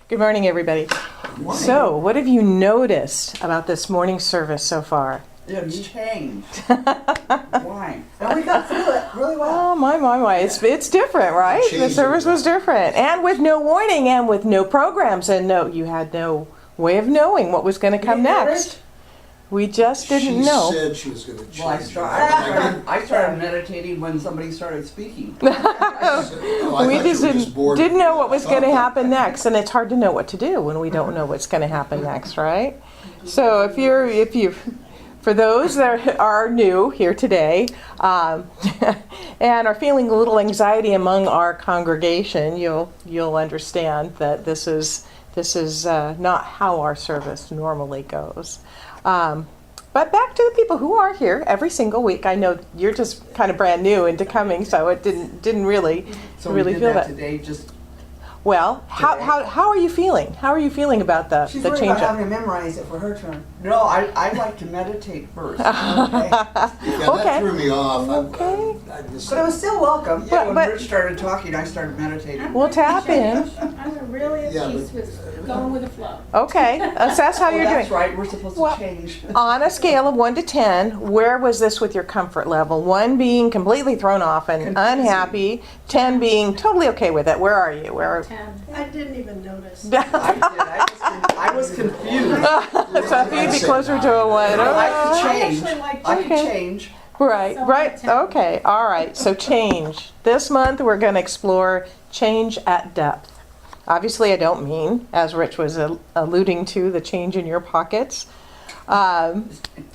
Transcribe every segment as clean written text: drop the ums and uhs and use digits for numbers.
Good morning, everybody. Morning. So, what have you noticed about this morning service so far? It's changed. Why? And we got through it really well. Oh, my. It's different, right? The service was different. And with no warning and with no programs and you had no way of knowing what was going to come next. We just didn't know. She said she was going to change. Well, I started meditating when somebody started speaking. We just didn't know what was going to happen next, and it's hard to know what to do when we don't know what's going to happen next, right? So if you, for those that are new here today, and are feeling a little anxiety among our congregation, you'll understand that this is not how our service normally goes. But back to the people who are here every single week. I know you're just kind of brand new into coming, so it didn't really So really we did feel that today. Well, how are you feeling? How are you feeling about the She's the worried change? about having to memorize it for her turn. No, I like to meditate first. Okay. Yeah, Okay. that threw me off. Okay. I just, But it was still welcome. Yeah, when But- Rich started talking, I started meditating. We'll tap in. I'm really Yeah, at peace but- with going with the flow. Okay, assess how Oh, you're that's doing. right. We're supposed Well, to change. On a scale of 1 to 10, where was this with your comfort level? 1 being completely thrown off and Confusing. unhappy, 10 being totally okay with it. Where are you? Where? 10. I didn't even notice. I was confused. So if you'd be closer to a 1. I like to I change. actually like I can Okay. change. Right, So right. 10. Okay, all right. So change. This month we're going to explore change at depth. Obviously, I don't mean, as Rich was alluding to, the change in your pockets. And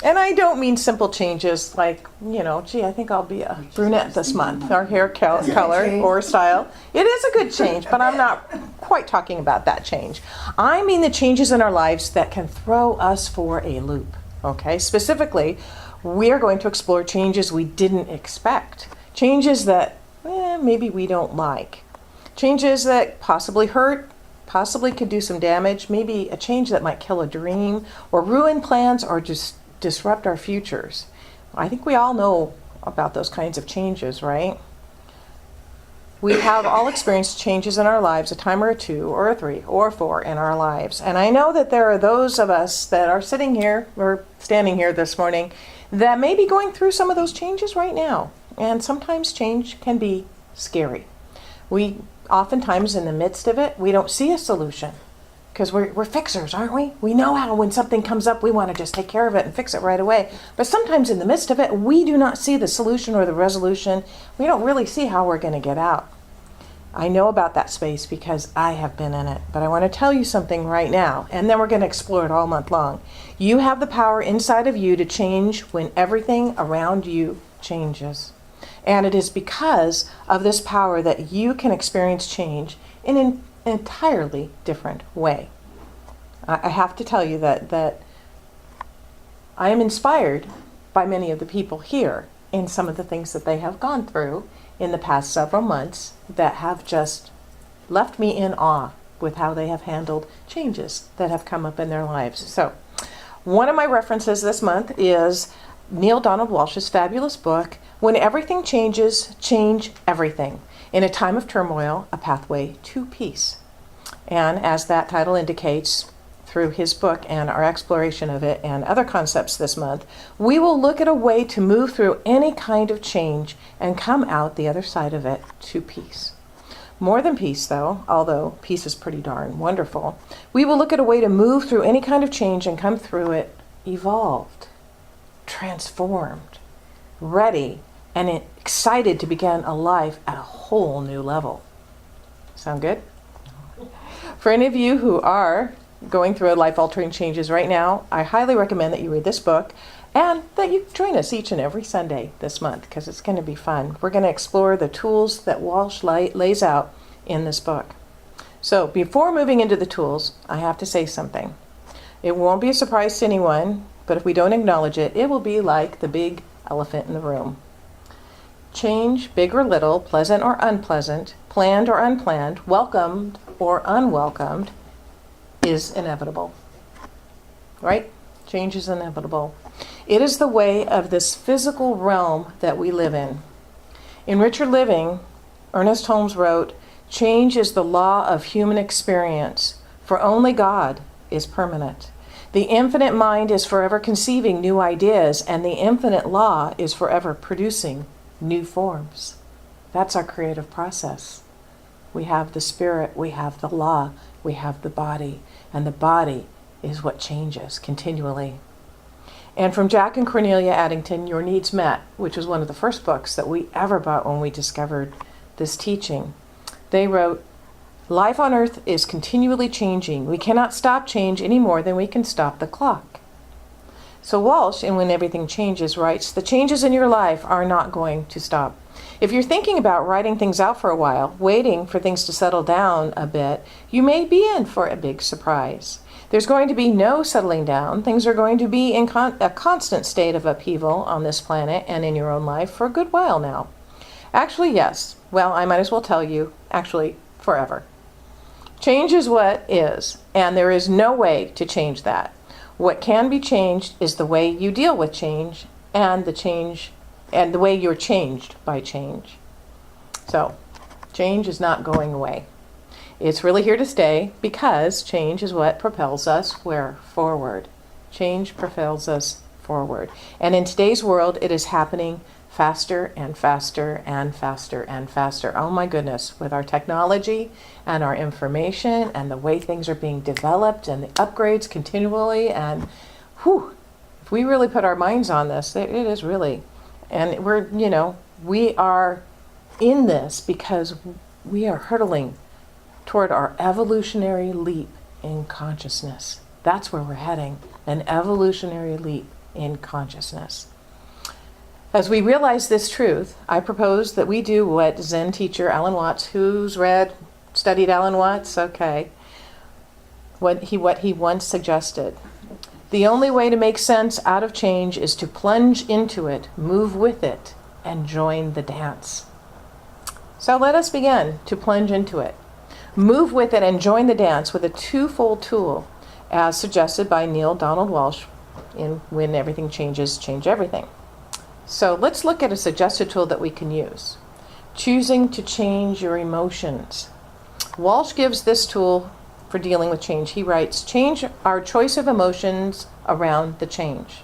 I don't mean simple changes like, gee, I think I'll be a brunette this month, or hair color or style. It is a good change, but I'm not quite talking about that change. I mean the changes in our lives that can throw us for a loop. Okay, specifically, we are going to explore changes we didn't expect, changes that maybe we don't like, changes that possibly hurt, possibly could do some damage, maybe a change that might kill a dream or ruin plans or just disrupt our futures. I think we all know about those kinds of changes, right? We have all experienced changes in our lives, a time or 2 or 3 or 4 in our lives. And I know that there are those of us that are sitting here or standing here this morning that may be going through some of those changes right now. And sometimes change can be scary. We oftentimes in the midst of it, we don't see a solution because we're fixers, aren't we? We know how when something comes up, we want to just take care of it and fix it right away. But sometimes in the midst of it, we do not see the solution or the resolution. We don't really see how we're going to get out. I know about that space because I have been in it. But I want to tell you something right now, and then we're going to explore it all month long. You have the power inside of you to change when everything around you changes. And it is because of this power that you can experience change in an entirely different way. I have to tell you that I am inspired by many of the people here in some of the things that they have gone through in the past several months that have just left me in awe with how they have handled changes that have come up in their lives. So, one of my references this month is Neale Donald Walsch's fabulous book, When Everything Changes, Change Everything. In a Time of Turmoil, A Pathway to Peace. And as that title indicates, through his book and our exploration of it and other concepts this month, we will look at a way to move through any kind of change and come out the other side of it to peace. More than peace, though, although peace is pretty darn wonderful, we will look at a way to move through any kind of change and come through it evolved, transformed, ready, and excited to begin a life at a whole new level. Sound good? For any of you who are going through life-altering changes right now, I highly recommend that you read this book and that you join us each and every Sunday this month because it's going to be fun. We're going to explore the tools that Walsch lays out in this book. So before moving into the tools, I have to say something. It won't be a surprise to anyone, but if we don't acknowledge it, it will be like the big elephant in the room. Change, big or little, pleasant or unpleasant, planned or unplanned, welcomed or unwelcomed, is inevitable. Right? Change is inevitable. It is the way of this physical realm that we live in. In Richer Living, Ernest Holmes wrote, "Change is the law of human experience. for only God is permanent. The infinite mind is forever conceiving new ideas, and the infinite law is forever producing new forms. That's our creative process. We have the spirit, we have the law, we have the body, and the body is what changes continually. And from Jack and Cornelia Addington, Your Needs Met, which was one of the first books that we ever bought when we discovered this teaching, they wrote, "Life on earth is continually changing. We cannot stop change any more than we can stop the clock." So Walsh, in When Everything Changes, writes, "The changes in your life are not going to stop. If you're thinking about writing things out for a while, waiting for things to settle down a bit, you may be in for a big surprise. There's going to be no settling down. Things are going to be in a constant state of upheaval on this planet and in your own life for a good while now. Actually, yes. Well, I might as well tell you, actually, forever. Change is what is, and there is no way to change that. What can be changed is the way you deal with change and the way you're changed by change. So, change is not going away. It's really here to stay because change is what propels us where? Forward. Change propels us forward. And in today's world, it is happening faster and faster and faster and faster. Oh my goodness, with our technology and our information and the way things are being developed and the upgrades continually, and if we really put our minds on this, it is really, and we are in this because we are hurtling toward our evolutionary leap in consciousness. That's where we're heading, an evolutionary leap in consciousness. As we realize this truth, I propose that we do what Zen teacher Alan Watts, who's studied Alan Watts, okay, what he once suggested. The only way to make sense out of change is to plunge into it, move with it, and join the dance. So let us begin to plunge into it. Move with it and join the dance with a twofold tool, as suggested by Neale Donald Walsch in When Everything Changes, Change Everything. So let's look at a suggested tool that we can use. Choosing to change your emotions. Walsh gives this tool for dealing with change. He writes, change our choice of emotions around the change.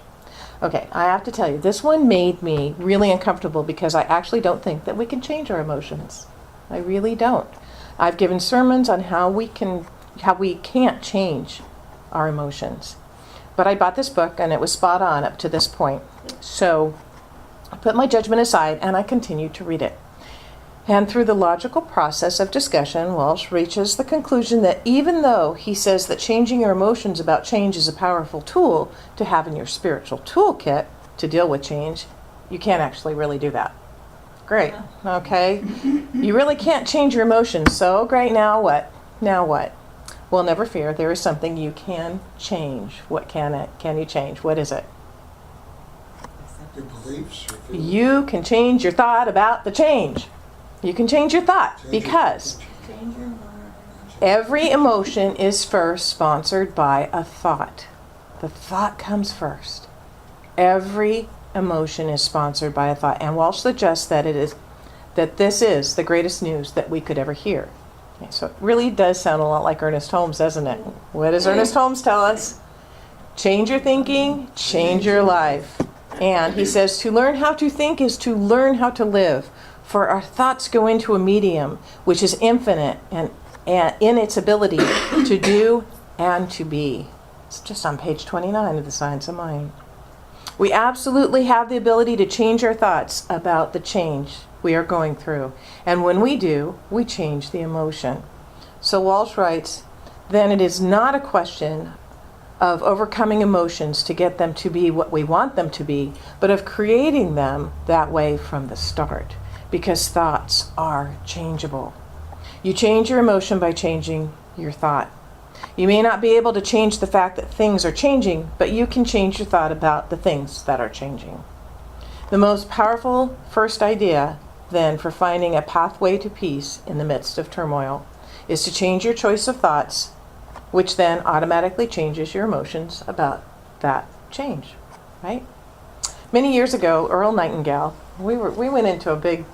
Okay, I have to tell you, this one made me really uncomfortable because I actually don't think that we can change our emotions. I really don't. I've given sermons on how we can't change our emotions. But I bought this book and it was spot on up to this point. So I put my judgment aside and I continued to read it. And through the logical process of discussion, Walsh reaches the conclusion that even though he says that changing your emotions about change is a powerful tool to have in your spiritual toolkit to deal with change, you can't actually really do that. Great, okay. You really can't change your emotions, so great, now what? Now what? Well, never fear, there is something you can change. What can you change? What is it? Your beliefs, your feelings. You can change your thought about the change. You can change your thought Change it. because every emotion is first sponsored by a thought. The thought comes first. Every emotion is sponsored by a thought. And Walsh suggests that this is the greatest news that we could ever hear. Okay, so it really does sound a lot like Ernest Holmes, doesn't it? What does Ernest Holmes tell us? Change your thinking, change your life. And he says to learn how to think is to learn how to live. For our thoughts go into a medium which is infinite and in its ability to do and to be. It's just on page 29 of The Science of Mind. We absolutely have the ability to change our thoughts about the change we are going through. And when we do, we change the emotion. So Walsh writes, then it is not a question of overcoming emotions to get them to be what we want them to be, but of creating them that way from the start. Because thoughts are changeable. You change your emotion by changing your thought. You may not be able to change the fact that things are changing, but you can change your thought about the things that are changing. The most powerful first idea, then, for finding a pathway to peace in the midst of turmoil is to change your choice of thoughts, which then automatically changes your emotions about that change, right? Many years ago, Earl Nightingale, we went into a big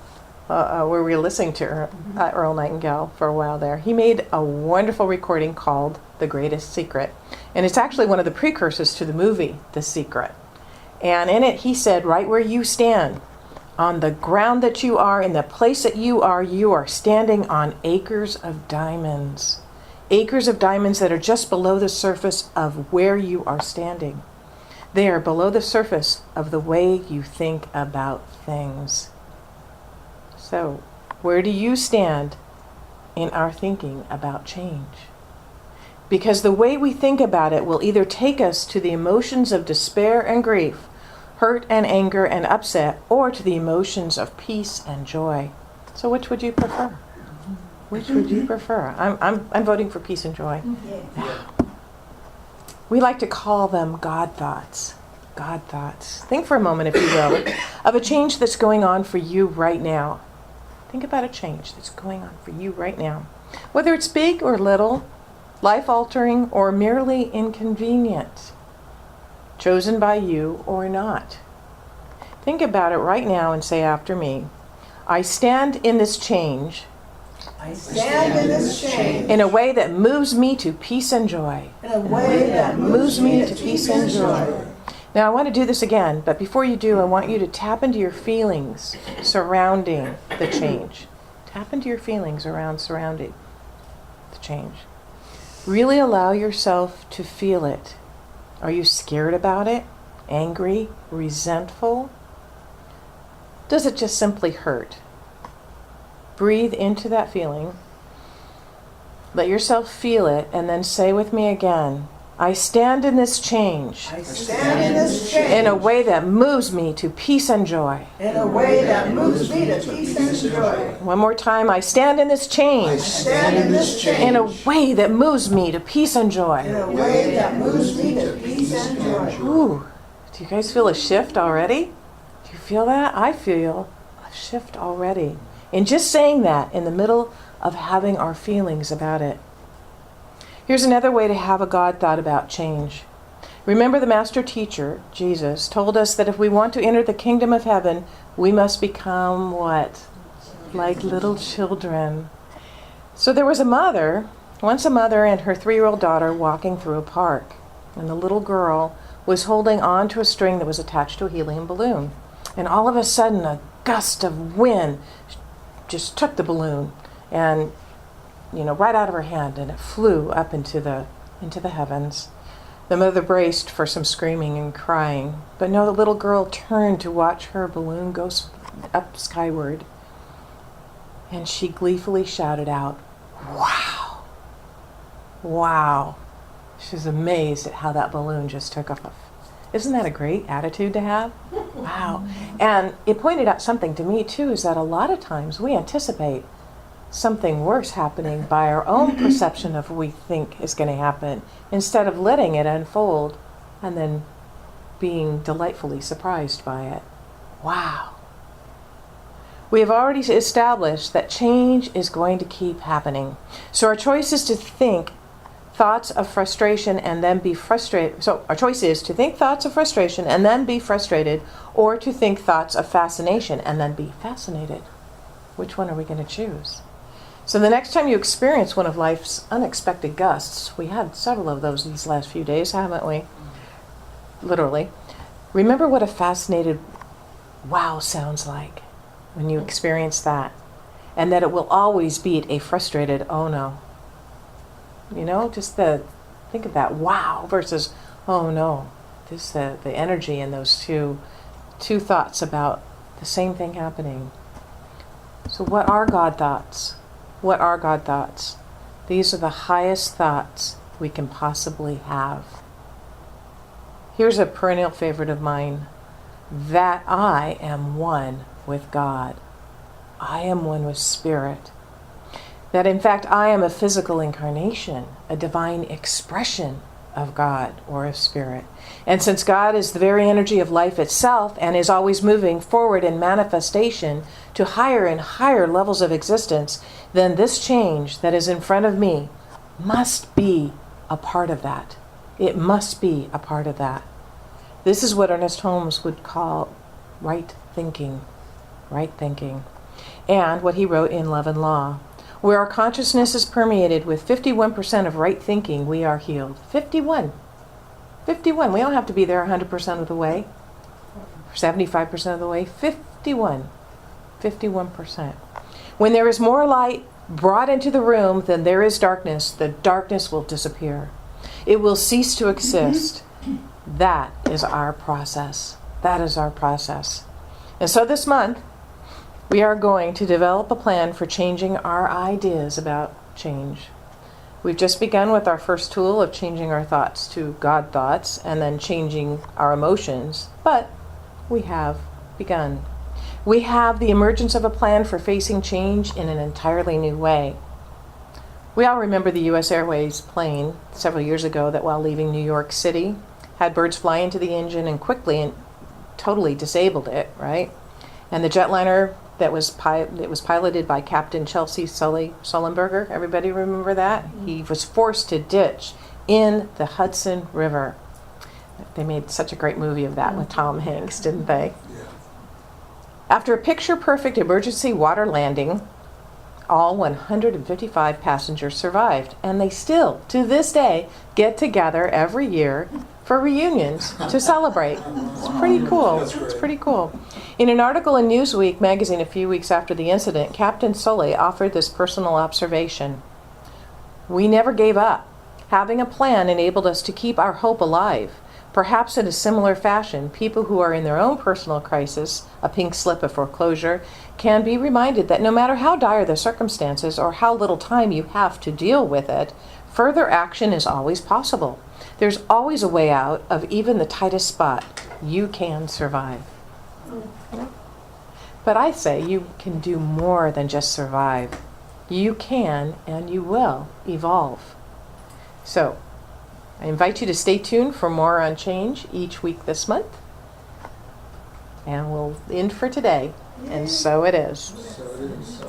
where we were listening to Earl Nightingale for a while there. He made a wonderful recording called The Greatest Secret. And it's actually one of the precursors to the movie, The Secret. And in it, he said, right where you stand, on the ground that you are, in the place that you are standing on acres of diamonds. Acres of diamonds that are just below the surface of where you are standing. They are below the surface of the way you think about things. So, where do you stand in our thinking about change? Because the way we think about it will either take us to the emotions of despair and grief, hurt and anger and upset, or to the emotions of peace and joy. So which would you prefer? Which would you prefer? I'm voting for peace and joy. Yeah. We like to call them God thoughts. God thoughts. Think for a moment, if you will, of a change that's going on for you right now. Think about a change that's going on for you right now. Whether it's big or little, life-altering or merely inconvenient, chosen by you or not. Think about it right now and say after me, I stand in this change I stand in this change in a way that moves me to peace and joy. in a way that moves me to peace and joy. Now I want to do this again, but before you do, I want you to tap into your feelings surrounding the change. Tap into your feelings surrounding the change. Really allow yourself to feel it. Are you scared about it? Angry? Resentful? Does it just simply hurt? Breathe into that feeling. Let yourself feel it, and then say with me again, I stand in this change I stand in this change in a way that moves me to peace and joy. in a way that moves me to peace and joy. One more time, I stand in this I change stand in this change. in a way that moves me to peace and In joy. a way that moves me to peace and joy. Ooh, do you guys feel a shift already? Do you feel that? I feel a shift already. In just saying that in the middle of having our feelings about it. Here's another way to have a God thought about change. Remember, the master teacher, Jesus, told us that if we want to enter the kingdom of heaven, we must become what? Like little children. So there was once a mother and her 3-year-old daughter walking through a park. And the little girl was holding on to a string that was attached to a helium balloon. And all of a sudden, a gust of wind just took the balloon and right out of her hand, and it flew up into the heavens. The mother braced for some screaming and crying, but no, the little girl turned to watch her balloon go up skyward, and she gleefully shouted out, "Wow! Wow!" She was amazed at how that balloon just took off. Isn't that a great attitude to have? Wow. And it pointed out something to me too, is that a lot of times we anticipate something worse happening by our own perception of what we think is going to happen, instead of letting it unfold and then being delightfully surprised by it. Wow. We have already established that change is going to keep happening. So our choice is to think thoughts of frustration and then be frustrated. So our choice is to think thoughts of frustration and then be frustrated, or to think thoughts of fascination and then be fascinated. Which one are we going to choose? So the next time you experience one of life's unexpected gusts, we had several of those these last few days, haven't we? Literally. Remember what a fascinated wow sounds like when you experience that, and that it will always beat a frustrated oh no. Just think of that wow versus oh no. Just the energy in those two thoughts about the same thing happening. So what are God thoughts? What are God thoughts? These are the highest thoughts we can possibly have. Here's a perennial favorite of mine. That I am one with God. I am one with Spirit. That in fact I am a physical incarnation, a divine expression of God or of Spirit. And since God is the very energy of life itself and is always moving forward in manifestation to higher and higher levels of existence, then this change that is in front of me must be a part of that. It must be a part of that. This is what Ernest Holmes would call right thinking. Right thinking. and what he wrote in Love and Law. Where our consciousness is permeated with 51% of right thinking, we are healed. 51. 51. We don't have to be there 100% of the way, 75% of the way. 51. 51%. When there is more light brought into the room than there is darkness, the darkness will disappear. It will cease to exist. That is our process. That is our process. And so this month, we are going to develop a plan for changing our ideas about change. We've just begun with our first tool of changing our thoughts to God thoughts and then changing our emotions, but we have begun. We have the emergence of a plan for facing change in an entirely new way. We all remember the U.S. Airways plane several years ago that while leaving New York City had birds fly into the engine and quickly and totally disabled it, right? And the jetliner that was piloted by Captain Chelsea Sullenberger. Everybody remember that? He was forced to ditch in the Hudson River. They made such a great movie of that with Tom Hanks, didn't they? Yeah. After a picture-perfect emergency water landing, all 155 passengers survived, and they still, to this day, get together every year for reunions to celebrate. It's pretty cool. That's great. It's pretty cool. In an article in Newsweek magazine a few weeks after the incident, Captain Sully offered this personal observation. We never gave up. Having a plan enabled us to keep our hope alive. Perhaps in a similar fashion, people who are in their own personal crisis, a pink slip of foreclosure, can be reminded that no matter how dire the circumstances or how little time you have to deal with it, further action is always possible. There's always a way out of even the tightest spot. You can survive. But I say you can do more than just survive. You can and you will evolve. So, I invite you to stay tuned for more on change each week this month. And we'll end for today. And so it is. So it is.